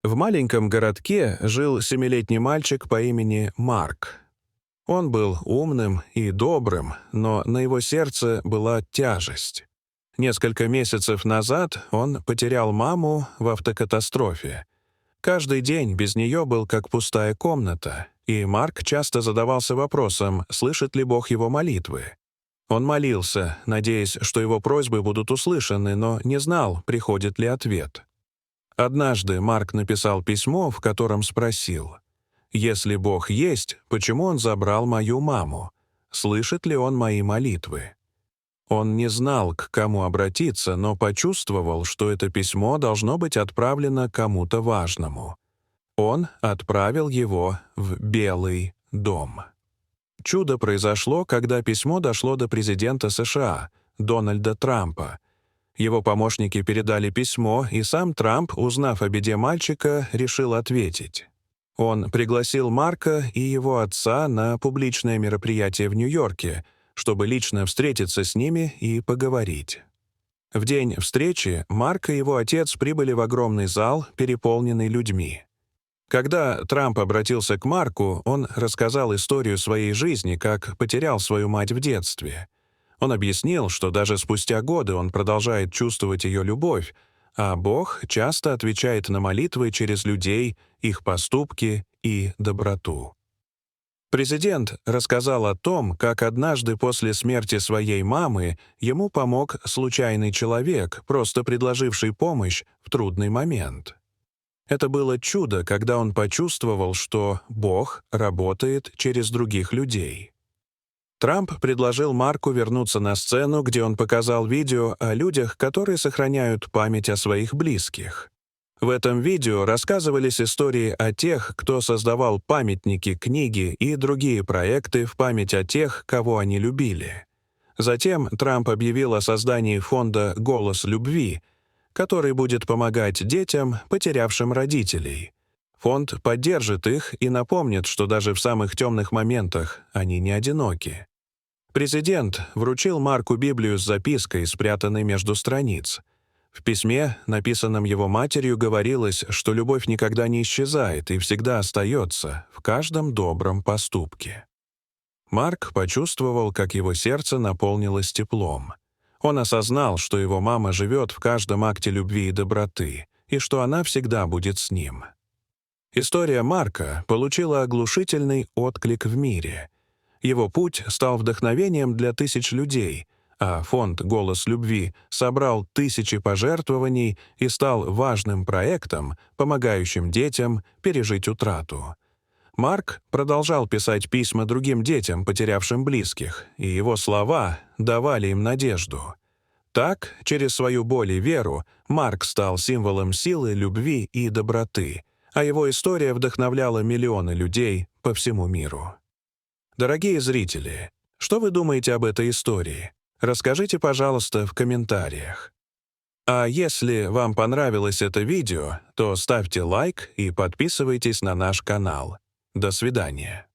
В маленьком городке жил семилетний мальчик по имени Марк. Он был умным и добрым, но на его сердце была тяжесть. Несколько месяцев назад он потерял маму в автокатастрофе. Каждый день без нее был как пустая комната, и Марк часто задавался вопросом, слышит ли Бог его молитвы. Он молился, надеясь, что его просьбы будут услышаны, но не знал, приходит ли ответ. Однажды Марк написал письмо, в котором спросил: «Если Бог есть, почему Он забрал мою маму? Слышит ли Он мои молитвы?» Он не знал, к кому обратиться, но почувствовал, что это письмо должно быть отправлено кому-то важному. Он отправил его в Белый дом. Чудо произошло, когда письмо дошло до президента США, Дональда Трампа. Его помощники передали письмо, и сам Трамп, узнав о беде мальчика, решил ответить. Он пригласил Марка и его отца на публичное мероприятие в Нью-Йорке, чтобы лично встретиться с ними и поговорить. В день встречи Марк и его отец прибыли в огромный зал, переполненный людьми. Когда Трамп обратился к Марку, он рассказал историю своей жизни, как потерял свою мать в детстве. Он объяснил, что даже спустя годы он продолжает чувствовать ее любовь, а Бог часто отвечает на молитвы через людей, их поступки и доброту. Президент рассказал о том, как однажды после смерти своей мамы ему помог случайный человек, просто предложивший помощь в трудный момент. Это было чудо, когда он почувствовал, что Бог работает через других людей. Трамп предложил Марку вернуться на сцену, где он показал видео о людях, которые сохраняют память о своих близких. В этом видео рассказывались истории о тех, кто создавал памятники, книги и другие проекты в память о тех, кого они любили. Затем Трамп объявил о создании фонда «Голос любви», который будет помогать детям, потерявшим родителей. Фонд поддержит их и напомнит, что даже в самых темных моментах они не одиноки. Президент вручил Марку Библию с запиской, спрятанной между страниц. В письме, написанном его матерью, говорилось, что любовь никогда не исчезает и всегда остается в каждом добром поступке. Марк почувствовал, как его сердце наполнилось теплом. Он осознал, что его мама живет в каждом акте любви и доброты, и что она всегда будет с ним. История Марка получила оглушительный отклик в мире. Его путь стал вдохновением для тысяч людей, а фонд «Голос любви» собрал тысячи пожертвований и стал важным проектом, помогающим детям пережить утрату. Марк продолжал писать письма другим детям, потерявшим близких, и его слова давали им надежду. Так, через свою боль и веру, Марк стал символом силы, любви и доброты, а его история вдохновляла миллионы людей по всему миру. Дорогие зрители, что вы думаете об этой истории? Расскажите, пожалуйста, в комментариях. А если вам понравилось это видео, то ставьте лайк и подписывайтесь на наш канал. До свидания.